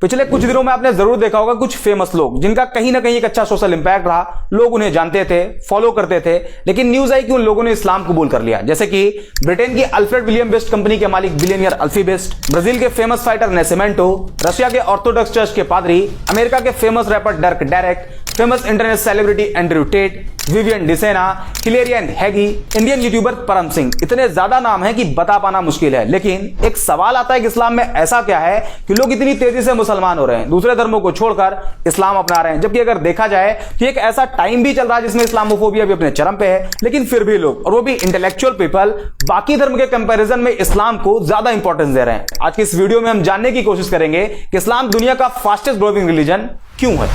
पिछले कुछ दिनों में आपने जरूर देखा होगा कुछ फेमस लोग जिनका कहीं ना कहीं एक अच्छा सोशल इंपैक्ट रहा, लोग उन्हें जानते थे, फॉलो करते थे, लेकिन न्यूज आई कि उन लोगों ने इस्लाम कबूल कर लिया। जैसे कि ब्रिटेन की अल्फ्रेड विलियम बेस्ट कंपनी के मालिक बिलियनियर अल्फी बेस्ट, ब्राजील के फेमस फाइटर नेसेमेंटो, रशिया के ऑर्थोडॉक्स चर्च के पादरी, अमेरिका के famous rapper डर्क Derek, famous internet celebrity Andrew Tate, Vivian Dsena, हिलेरियन हैगी, इंडियन यूट्यूबर परम सिंह। इतने ज्यादा नाम है कि बता पाना मुश्किल है। लेकिन एक सवाल आता है कि इस्लाम में ऐसा क्या है कि लोग इतनी तेजी से मुसलमान हो रहे हैं, दूसरे धर्मों को छोड़कर इस्लाम अपना रहे हैं। जबकि अगर देखा जाए कि एक ऐसा टाइम भी चल रहा है जिसमें इस्लामोफोबिया भी अपने चरम पे है, लेकिन फिर भी लोग, और वो भी इंटेलेक्चुअल पीपल, बाकी धर्म के कंपैरिजन में इस्लाम को ज्यादा इंपॉर्टेंस दे रहे हैं। आज की इस वीडियो में हम जानने की कोशिश करेंगे कि इस्लाम दुनिया का फास्टेस्ट ग्रोइंग रिलीजन क्यों है।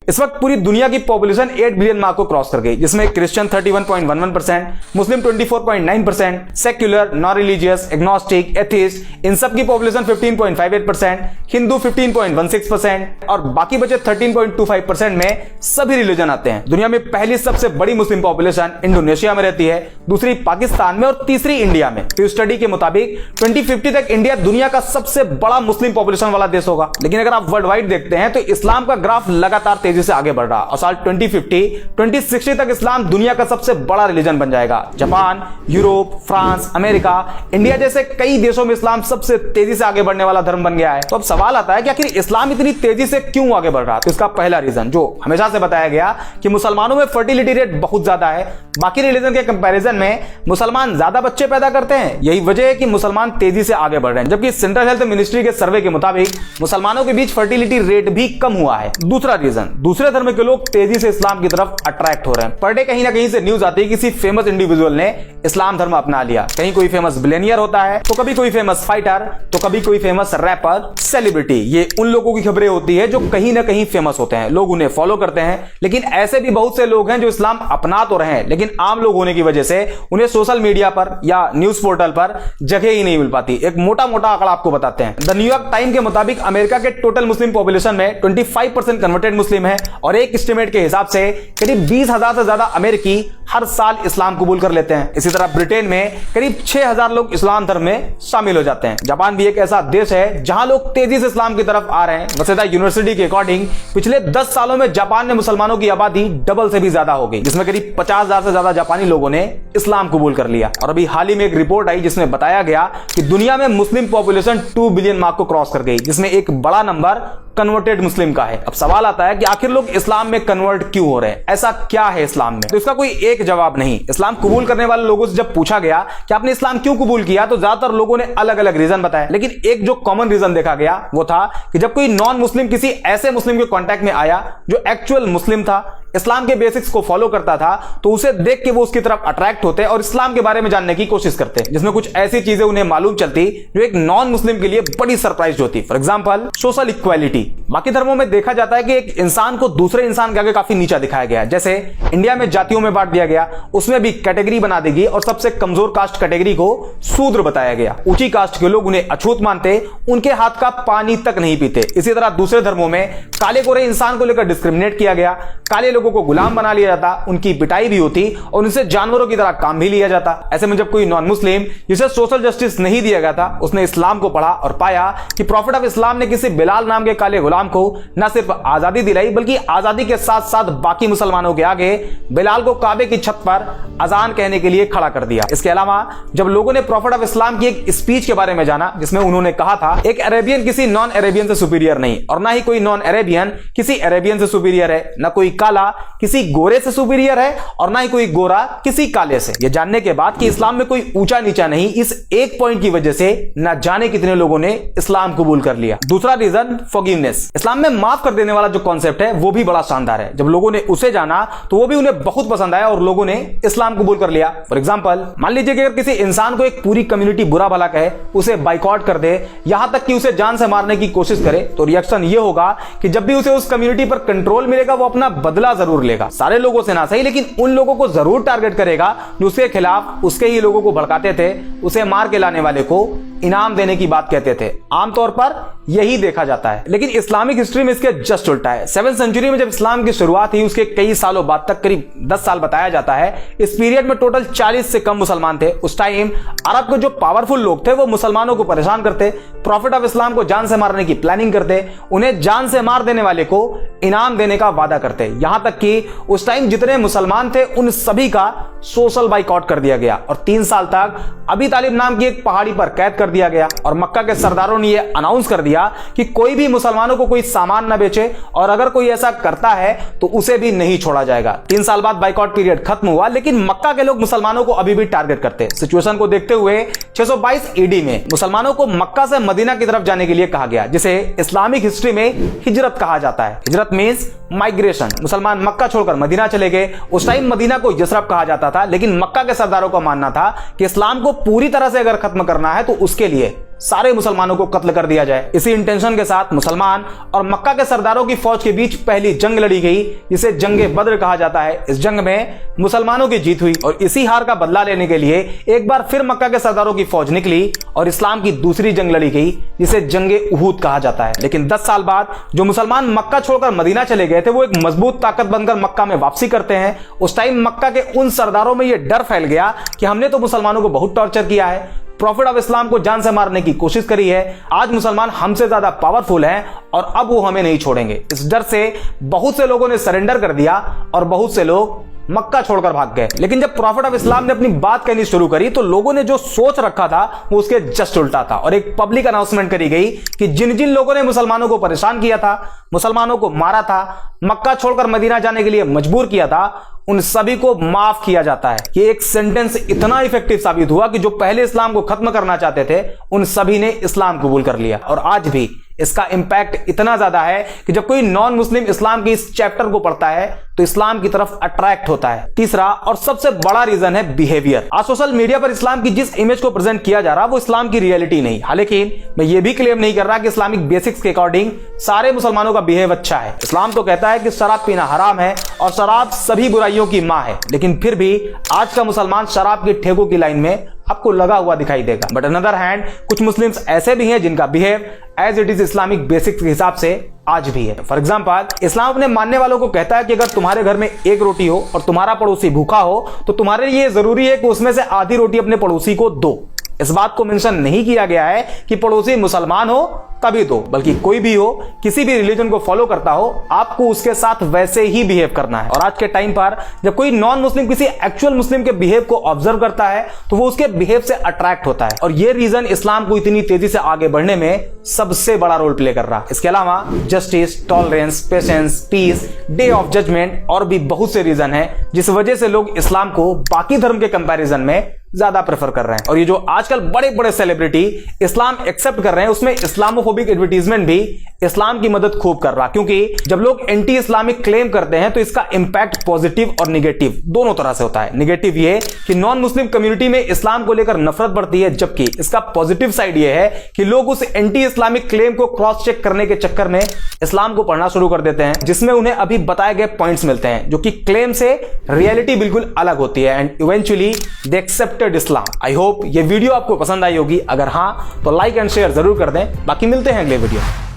इस वक्त पूरी दुनिया की पॉपुलेशन 8 बिलियन मार्क को क्रॉस कर गई, जिसमें Christian 31.11%, Muslim 24.9%, secular, non religious, agnostic, atheist, इन सब की पॉपुलेशन 15.58%, हिंदू 15.16% और बाकी बचे 13.25% में सभी रिलीजन आते हैं। दुनिया में पहली सबसे बड़ी मुस्लिम पॉपुलेशन इंडोनेशिया में रहती है, दूसरी पाकिस्तान में और तीसरी इंडिया में। तो स्टडी के मुताबिक 2050 तक इंडिया दुनिया का सबसे बड़ा मुस्लिम पॉपुलेशन वाला देश होगा। लेकिन अगर आप वर्ल्ड वाइड देखते हैं तो इस्लाम का ग्राफ लगातार तेजी से आगे बढ़ रहा और साल 2060 तक इस्लाम दुनिया का सबसे बड़ा रिलीजन बन जाएगा। Japan, Europe, France, America, India जैसे कई देशों में इस्लाम सबसे तेजी से आगे बढ़ने वाला धर्म बन गया है। तो अब सवाल आता है कि आखिर इस्लाम इतनी तेजी से क्यों आगे बढ़ रहा है। तो इसका पहला रीजन जो हमेशा से बताया गया कि मुसलमानों में फर्टिलिटी रेट बहुत ज्यादा है, बाकी रिलीजन के कंपैरिजन में मुसलमान ज्यादा बच्चे पैदा करते हैं। यही वजह है कि मुसलमान तेजी से आगे बढ़ रहे हैं। जबकि सेंट्रल हेल्थ मिनिस्ट्री के सर्वे के मुताबिक मुसलमानों के बीच फर्टिलिटी रेट भी कम हुआ है। दूसरा रीजन, दूसरे धर्म के लोग तेजी से इस्लाम की तरफ अट्रैक्ट हो रहे हैं। पर डे कहीं ना कहीं से न्यूज आती है किसी फेमस इंडिविजुअल ने इस्लाम धर्म अपना लिया। कहीं कोई फेमस बिलियनियर होता है, तो कभी कोई फेमस फाइटर, तो कभी कोई फेमस रैपर, सेलिब्रिटी। ये उन लोगों की खबरें होती है जो कहीं ना कहीं फेमस होते हैं, लोग उन्हें फॉलो करते हैं। लेकिन ऐसे भी बहुत से लोग हैं जो इस्लाम अपना तो रहे हैं, लेकिन आम लोग होने की वजह से उन्हें सोशल मीडिया पर या न्यूज पोर्टल पर जगह ही नहीं मिल पाती। एक मोटा मोटा आंकड़ा आपको बताते हैं। द न्यूयॉर्क टाइम के मुताबिक अमेरिका के टोटल मुस्लिम पॉपुलेशन में 25% कन्वर्टेड मुस्लिम है और एक एस्टिमेट के हिसाब से करीब 20,000 से ज्यादा अमेरिकी हर साल इस्लाम कबूल कर लेते हैं। इसी तरह ब्रिटेन में करीब 6,000 लोग इस्लाम धर्म में शामिल हो जाते हैं। जापान भी एक ऐसा देश है जहां लोग तेजी से इस्लाम की तरफ आ रहे हैं। वसेदा यूनिवर्सिटी के अकॉर्डिंग पिछले 10 सालों में जापान में मुसलमानों की आबादी डबल से भी ज्यादा हो गई, जिसमें करीब 50,000 से ज्यादा जापानी लोगों ने इस्लाम कबूल कर लिया। और अभी हाल ही में एक रिपोर्ट आई जिसमें बताया गया कि दुनिया में मुस्लिम पॉपुलेशन 2 बिलियन मार्क को क्रॉस कर गई, जिसमें एक बड़ा नंबर कन्वर्टेड मुस्लिम का है। अब सवाल आता है कि आखिर लोग इस्लाम में कन्वर्ट क्यों हो रहे हैं, ऐसा क्या है इस्लाम में। तो इसका कोई एक जवाब नहीं। इस्लाम कबूल करने वाले लोगों से जब पूछा गया कि आपने इस्लाम क्यों कबूल किया, तो ज्यादातर लोगों ने अलग अलग रीजन बताया। लेकिन एक जो कॉमन रीजन देखा गया वो था कि जब कोई नॉन मुस्लिम किसी ऐसे मुस्लिम के कांटेक्ट में आया जो एक्चुअल मुस्लिम था, इस्लाम के बेसिक्स को फॉलो करता था, तो उसे देख के वो उसकी तरफ अट्रैक्ट होते और इस्लाम के बारे में जानने की कोशिश करते, जिसमें कुछ ऐसी चीजें उन्हें मालूम चलती जो एक नॉन मुस्लिम के लिए बड़ी सरप्राइज होती। For example social equality. बाकी धर्मों में देखा जाता है कि एक इंसान को दूसरे इंसान के आगे काफी नीचा दिखाया गया। जैसे इंडिया में जातियों में बांट दिया गया, उसमें भी कैटेगरी बना दी गई और सबसे कमजोर कास्ट कैटेगरी को शूद्र बताया गया। ऊंची कास्ट के लोग उन्हें अछूत मानते, उनके हाथ का पानी तक नहीं पीते। इसी तरह दूसरे धर्मों में काले गोरे इंसान को लेकर डिस्क्रिमिनेट किया गया, काले लोगों को गुलाम बना लिया जाता, उनकी पिटाई भी होती और उनसे जानवरों की तरह काम भी लिया जाता। ऐसे में जब कोई नॉन मुस्लिम जिसे सोशल जस्टिस नहीं दिया गया था, उसने इस्लाम को पढ़ा और पाया कि प्रॉफिट ऑफ इस्लाम ने किसी बिलाल नाम के काले गुलाम को न सिर्फ आजादी दिलाई, बल्कि आजादी के साथ साथ बाकी मुसलमानों के आगे बिलाल को काबे की छत पर अजान कहने के लिए खड़ा कर दिया। इसके अलावा जब लोगों ने प्रॉफिट ऑफ इस्लाम की एक स्पीच के बारे में जाना, जिसमें उन्होंने कहा था एक अरेबियन किसी नॉन अरेबियन से सुपीरियर नहीं, और ना ही कोई नॉन अरेबियन किसी अरेबियन से सुपीरियर है, ना कोई काला किसी गोरे से सुपीरियर है और ना ही कोई गोरा किसी काले से। यह जानने के बाद कि इस्लाम में कोई ऊंचा नीचा नहीं, इस एक पॉइंट की वजह से न जाने कितने लोगों ने इस्लाम कबूल कर लिया। दूसरा रीजन फॉरगिवनेस। इस्लाम में माफ कर देने वाला जो कॉन्सेप्ट है वो भी बड़ा शानदार है। जब लोगों ने उसे जाना तो वो भी उन्हें बहुत पसंद आया और लोगों ने इस्लाम कबूल कर लिया। फॉर एग्जांपल मान लीजिए कि अगर किसी इंसान को एक पूरी कम्युनिटी बुरा भला कहे, उसे बाइकआउट कर दे, यहां तक कि उसे जान से मारने की कोशिश करे, तो रिएक्शन ये होगा कि जब भी उसे उस कम्युनिटी पर कंट्रोल मिलेगा वो अपना बदला जरूर लेगा। सारे लोगों से ना सही, लेकिन उन लोगों को जरूर टारगेट करेगा जो उसके खिलाफ उसके ही लोगों को भड़काते थे, उसे मार के लाने वाले को इनाम देने की बात कहते थे। आमतौर पर यही देखा जाता है, लेकिन इस्लामिक हिस्ट्री में इसके जस्ट उल्टा है। 7वीं सेंचुरी में जब इस्लाम की शुरुआत हुई, उसके कई सालों बाद तक, करीब 10 साल बताया जाता है, इस पीरियड में टोटल 40 से कम मुसलमान थे। उस टाइम अरब के जो पावरफुल लोग थे वो मुसलमानों को परेशान करते, प्रॉफिट ऑफ इस्लाम को जान से मारने की प्लानिंग करते, उन्हें जान से मार देने वाले को इनाम देने का वादा करते। यहां तक कि उस टाइम जितने मुसलमान थे उन सभी का सोशल बाइकआउट कर दिया गया और 3 साल तक अबी तालिब नाम की एक पहाड़ी पर कैद कर दिया गया। और मक्का के सरदारों ने यह अनाउंस कर दिया कि कोई भी मुसलमानों को कोई सामान न बेचे और अगर कोई ऐसा करता है तो उसे भी नहीं छोड़ा जाएगा। 3 साल बाद बाइकआउट पीरियड खत्म हुआ, लेकिन मक्का के लोग मुसलमानों को अभी भी टारगेट करते। सिचुएशन को देखते हुए 622 ईडी में मुसलमानों को मक्का से मदीना की तरफ जाने के लिए कहा गया, जिसे इस्लामिक हिस्ट्री में हिजरत कहा जाता है। हिजरत मींस माइग्रेशन। मुसलमान मक्का छोड़कर मदीना चले गए। उस टाइम मदीना को यसरब कहा जाता था, लेकिन मक्का के सरदारों का मानना था कि इस्लाम को पूरी तरह से अगर खत्म करना है तो उसके लिए सारे मुसलमानों को कत्ल कर दिया जाए। इसी इंटेंशन के साथ मुसलमान और मक्का के सरदारों की फौज के बीच पहली जंग लड़ी गई, जिसे जंगे बद्र कहा जाता है। इस जंग में मुसलमानों की जीत हुई और इसी हार का बदला लेने के लिए एक बार फिर मक्का के सरदारों की फौज निकली और इस्लाम की दूसरी जंग लड़ी गई, जिसे जंगे उहूद कहा जाता है। लेकिन 10 साल बाद जो मुसलमान मक्का छोड़कर मदीना चले गए थे, वो एक मजबूत ताकत बनकर मक्का में वापसी करते हैं। उस टाइम मक्का के उन सरदारों में यह डर फैल गया कि हमने तो मुसलमानों को बहुत टॉर्चर किया है, प्रॉफिट ऑफ इस्लाम को जान से मारने की कोशिश करी है, आज मुसलमान हमसे ज्यादा पावरफुल हैं और अब वो हमें नहीं छोड़ेंगे। इस डर से बहुत से लोगों ने सरेंडर कर दिया और बहुत से लोग मक्का छोड़कर भाग गए। लेकिन जब प्रॉफिट ऑफ इस्लाम ने अपनी बात कहनी शुरू करी तो लोगों ने जो सोच रखा था वो उसके जस्ट उल्टा था और एक पब्लिक अनाउंसमेंट करी गई कि जिन जिन लोगों ने मुसलमानों को परेशान किया था, मुसलमानों को मारा था, मक्का छोड़कर मदीना जाने के लिए मजबूर किया था, उन सभी को माफ किया जाता है। ये एक सेंटेंस इतना इफेक्टिव साबित हुआ कि जो पहले इस्लाम को खत्म करना चाहते थे उन सभी ने इस्लाम कबूल कर लिया। और आज भी इसका इंपैक्ट इतना ज्यादा है कि जब कोई नॉन मुस्लिम इस्लाम के इस चैप्टर को पढ़ता है तो इस्लाम की तरफ अट्रैक्ट होता है। तीसरा और सबसे बड़ा रीजन है बिहेवियर। आज सोशल मीडिया पर इस्लाम की जिस इमेज को प्रेजेंट किया जा रहा है वो इस्लाम की रियलिटी नहीं। हालांकि मैं ये भी क्लेम नहीं कर रहा कि इस्लामिक बेसिक्स के अकॉर्डिंग सारे मुसलमानों का बिहेव अच्छा है। इस्लाम तो कहता है कि शराब पीना हराम है और शराब सभी बुराइयों की मां है, लेकिन फिर भी आज का मुसलमान शराब के ठेकों की लाइन में आपको लगा हुआ दिखाई देगा। बट अनदर हैंड कुछ मुस्लिम्स ऐसे भी हैं जिनका behave as it is Islamic basics के हिसाब से आज भी है। फॉर एग्जांपल, इस्लाम अपने मानने वालों को कहता है कि अगर तुम्हारे घर में एक रोटी हो और तुम्हारा पड़ोसी भूखा हो तो तुम्हारे लिए जरूरी है कि उसमें से आधी रोटी अपने पड़ोसी को दो। इस बात को मेंशन नहीं किया गया है कि पड़ोसी मुसलमान हो तभी दो, बल्कि कोई भी हो, किसी भी रिलीजन को फॉलो करता हो, आपको उसके साथ वैसे ही बिहेव करना है। और आज के टाइम पर जब कोई नॉन मुस्लिम किसी एक्चुअल मुस्लिम के बिहेव को ऑब्जर्व करता है तो वो उसके बिहेव से अट्रैक्ट होता है और ये रीजन इस्लाम को इतनी तेजी से आगे बढ़ने में सबसे बड़ा रोल प्ले कर रहा है। इसके अलावा justice, tolerance, patience, peace, day of judgement और भी बहुत से रीजन है जिस वजह से लोग इस्लाम को बाकी धर्म के कंपैरिजन में ज्यादा प्रेफर कर रहे हैं। और ये जो आजकल बड़े बड़े सेलिब्रिटी इस्लाम एक्सेप्ट कर रहे हैं उसमें इस्लामोफोबिक एडवर्टीजमेंट भी इस्लाम की मदद खूब कर रहा, क्योंकि जब लोग एंटी इस्लामिक क्लेम करते हैं तो इसका इंपैक्ट पॉजिटिव और निगेटिव दोनों तरह से होता है। निगेटिव ये कि नॉन मुस्लिम कम्युनिटी में इस्लाम को लेकर नफरत बढ़ती है, जबकि इसका पॉजिटिव साइड ये है कि लोग उस एंटी इस्लामिक क्लेम को क्रॉस चेक करने के चक्कर में इस्लाम को पढ़ना शुरू कर देते हैं, जिसमें उन्हें अभी बताए गए पॉइंट्स मिलते हैं जो कि क्लेम से रियलिटी बिल्कुल अलग होती है and eventually they accepted Islam. I hope ये वीडियो आपको पसंद आई होगी। अगर हाँ तो लाइक एंड शेयर जरूर कर दें। बाकी मिलते हैं अगले वीडियो में।